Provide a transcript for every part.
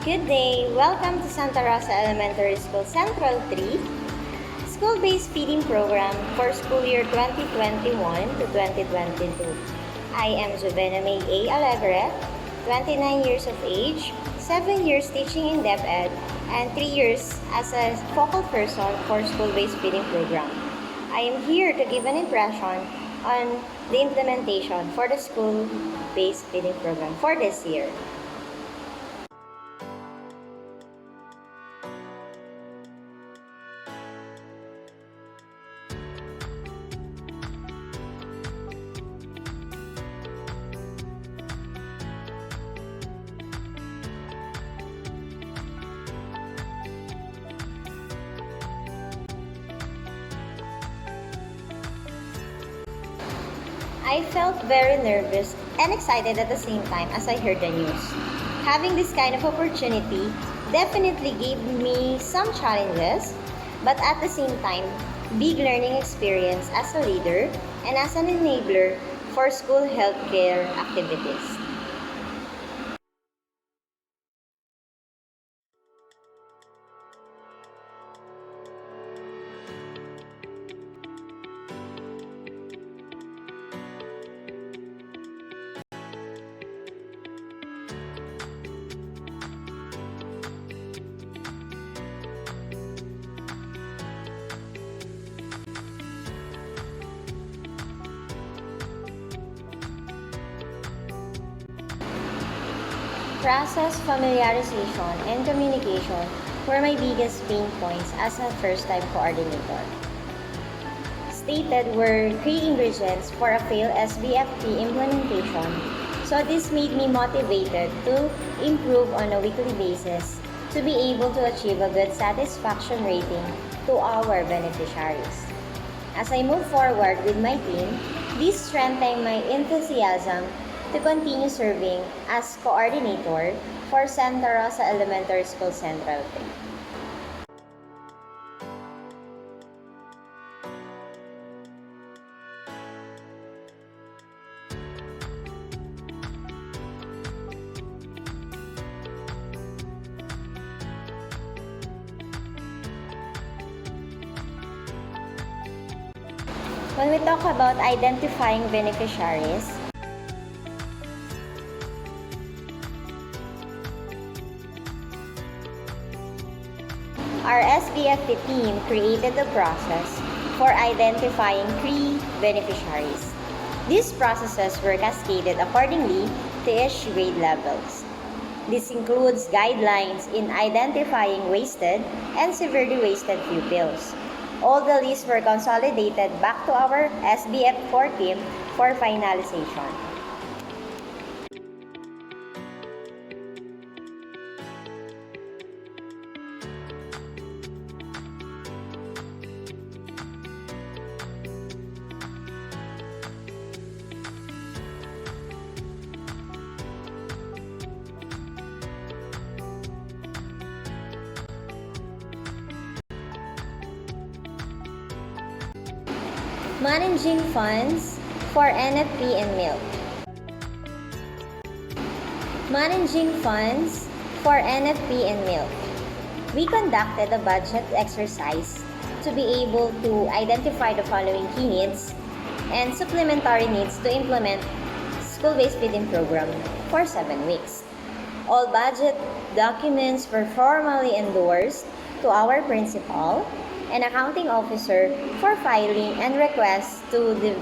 Good day! Welcome to Santa Rosa Elementary School Central 3, School-Based Feeding Program for School Year 2021 to 2022. I am Jovena May A. Alegre, 29 years of age, 7 years teaching in DepEd, and 3 years as a focal person for School-Based Feeding Program. I am here to give an impression on the implementation for the School-Based Feeding Program for this year. I felt very nervous and excited at the same time as I heard the news. Having this kind of opportunity definitely gave me some challenges, but at the same time, big learning experience as a leader and as an enabler for school healthcare activities. Process, familiarization, and communication were my biggest pain points as a first-time coordinator. Stated were key ingredients for a failed SBFP implementation, so this made me motivated to improve on a weekly basis to be able to achieve a good satisfaction rating to our beneficiaries. As I move forward with my team, this strengthened my enthusiasm to continue serving as coordinator for Santa Rosa Elementary School Central 3. When we talk about identifying beneficiaries, our SBFP team created the process for identifying key beneficiaries. These processes were cascaded accordingly to each grade levels. This includes guidelines in identifying wasted and severely wasted pupils. All the lists were consolidated back to our SBF core team for finalization. Managing funds for NFP and milk. Managing funds for NFP and milk. We conducted a budget exercise to be able to identify the following key needs and supplementary needs to implement school-based feeding program for 7 weeks. All budget documents were formally endorsed to our principal and accounting officer for filing and request to the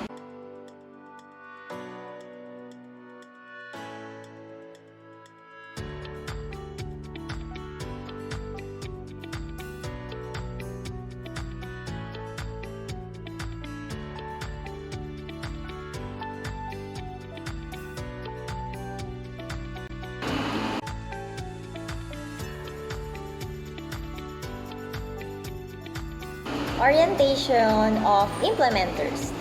orientation of implementers.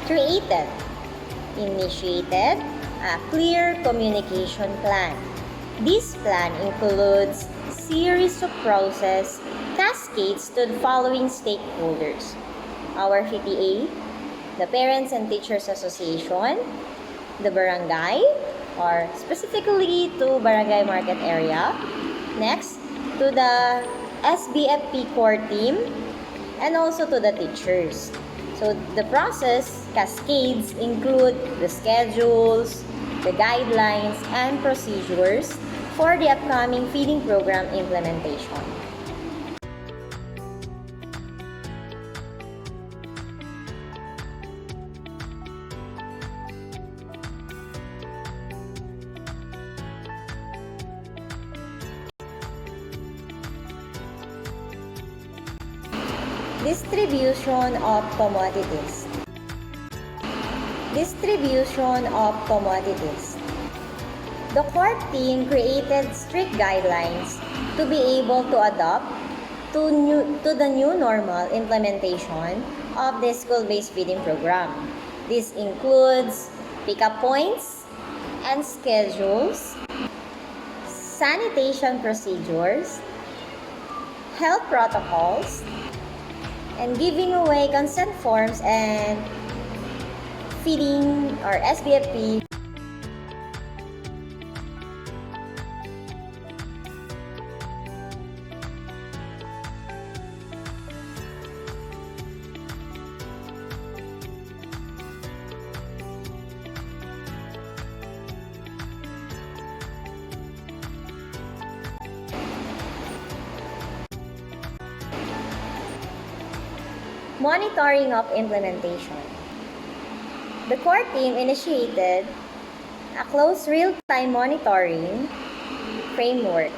Created, initiated a clear communication plan. This plan includes series of process cascades to the following stakeholders: our PTA, the Parents and Teachers Association, the barangay, or specifically to barangay market area, Next, to the SBFP core team, and also to the teachers. So the process cascades include the schedules, the guidelines, and procedures for the upcoming feeding program implementation. Distribution of commodities. Distribution of commodities. The core team created strict guidelines to be able to adapt to the new normal implementation of the school-based feeding program. This includes pickup points and schedules, sanitation procedures, health protocols, and giving away consent forms and feeding or SBFP. Monitoring of implementation. The core team initiated a close real-time monitoring framework.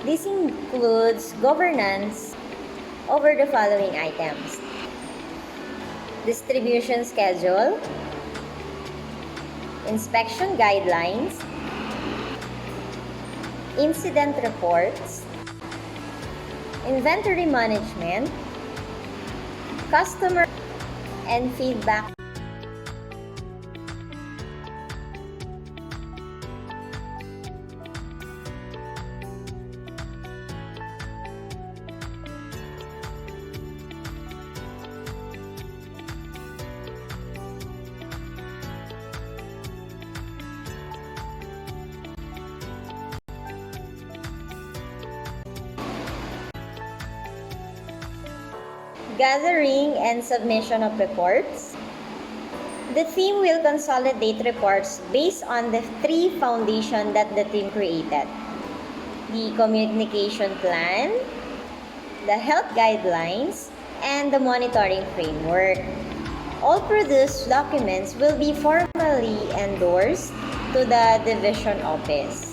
This includes governance over the following items: distribution schedule, inspection guidelines, incident reports, inventory management, customer and feedback. Gathering and submission of reports. The team will consolidate reports based on the three foundations that the team created: the communication plan, the health guidelines, and the monitoring framework. All produced documents will be formally endorsed to the division office.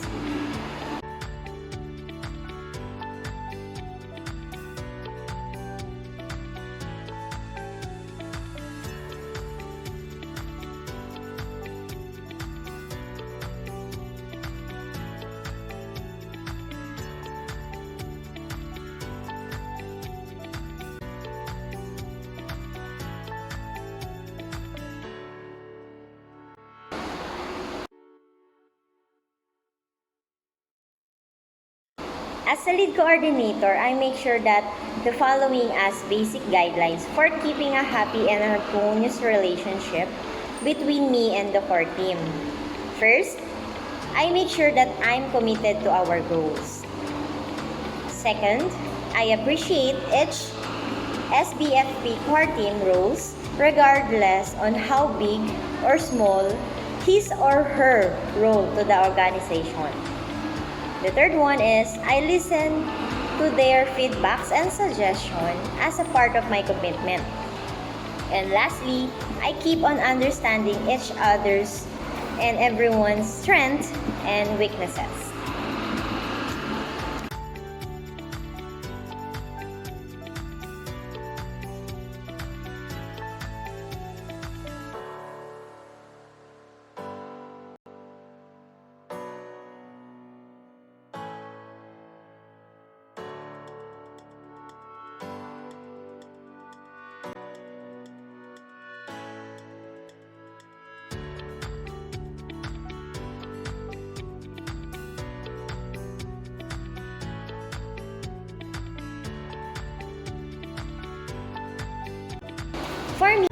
As a lead coordinator, I make sure that the following as basic guidelines for keeping a happy and harmonious relationship between me and the core team. First, I make sure that I'm committed to our goals. Second, I appreciate each SBFP core team roles regardless on how big or small his or her role to the organization. The third one is I listen to their feedbacks and suggestions as a part of my commitment. And lastly, I keep on understanding each other's and everyone's strengths and weaknesses. For me,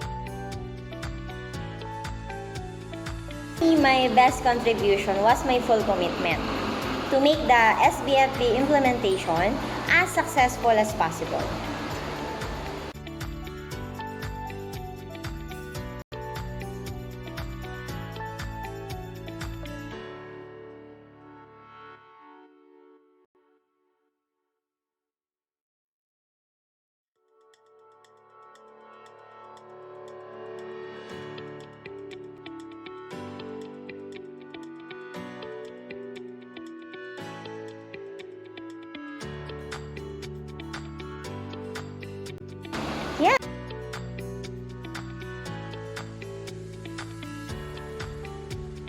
my best contribution was my full commitment. to make the SBFP implementation as successful as possible. Yeah.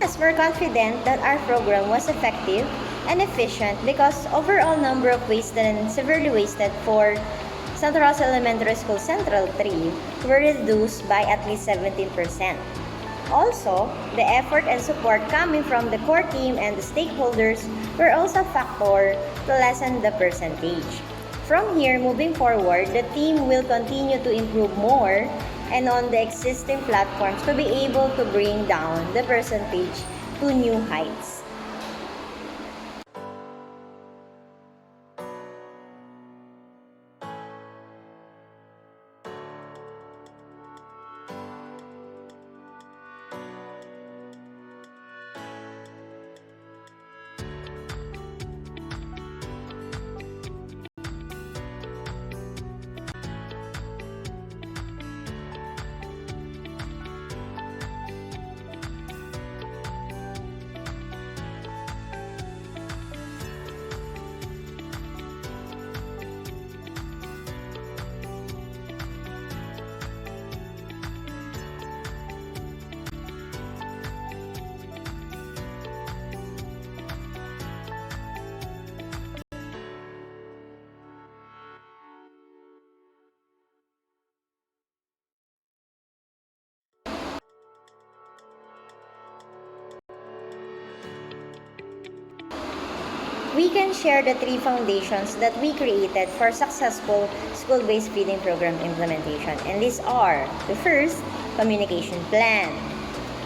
Yes, we're confident that our program was effective and efficient because overall number of wasted and severely wasted for Santa Rosa Elementary School Central 3 were reduced by at least 17%. Also, the effort and support coming from the core team and the stakeholders were also a factor to lessen the percentage. From here, moving forward, the team will continue to improve more and on the existing platforms to be able to bring down the percentage to new heights. We can share the three foundations that we created for successful school-based feeding program implementation. And these are, the first, communication plan.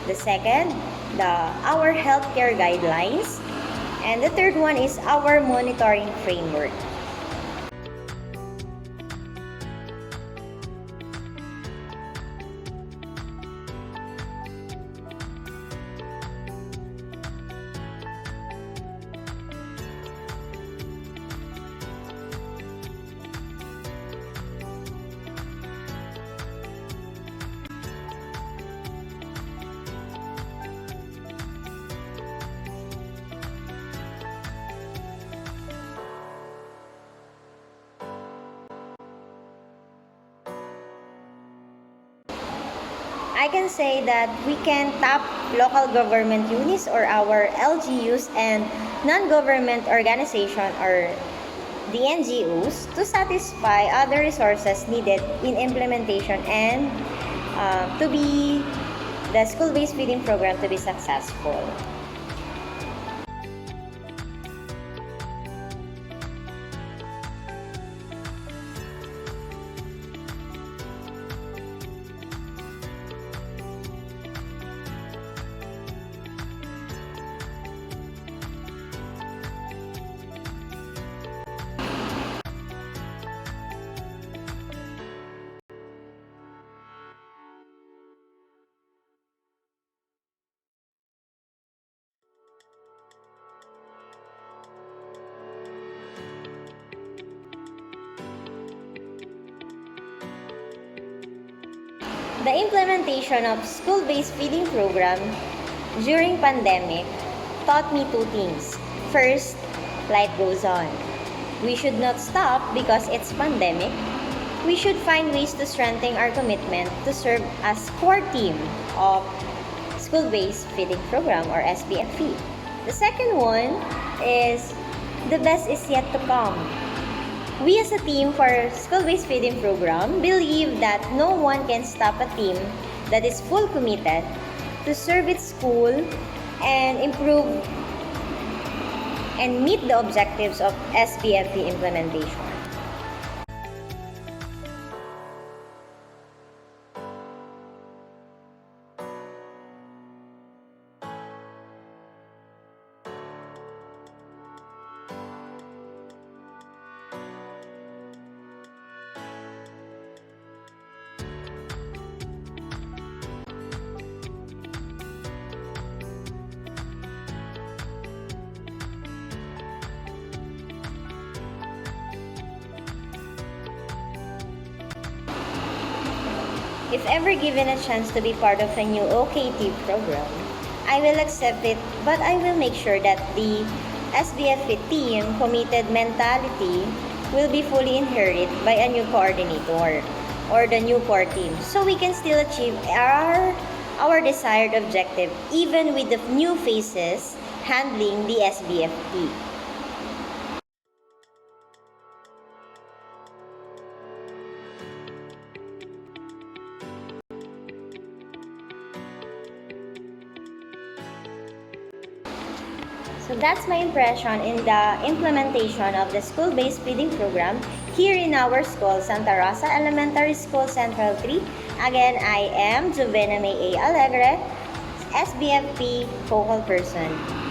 The second, our healthcare guidelines. And the third one is our monitoring framework. I can say that we can tap local government units or our LGUs and non-government organization or the NGOs to satisfy other resources needed in implementation and to be the school-based feeding program to be successful. The implementation of school-based feeding program during pandemic taught me two things. First, life goes on. We should not stop because it's pandemic. We should find ways to strengthen our commitment to serve as core team of school-based feeding program or SBFP. The second one is the best is yet to come. We as a team for school-based feeding program believe that no one can stop a team that is full committed to serve its school and improve and meet the objectives of SBFP implementation. If ever given a chance to be part of a new OKT program, I will accept it, but I will make sure that the SBFP team committed mentality will be fully inherited by a new coordinator or the new core team, so we can still achieve our desired objective even with the new faces handling the SBFP. So that's my impression in the implementation of the school-based feeding program here in our school, Santa Rosa Elementary School Central 3. Again, I am Juvena May A. Alegre, SBFP focal person.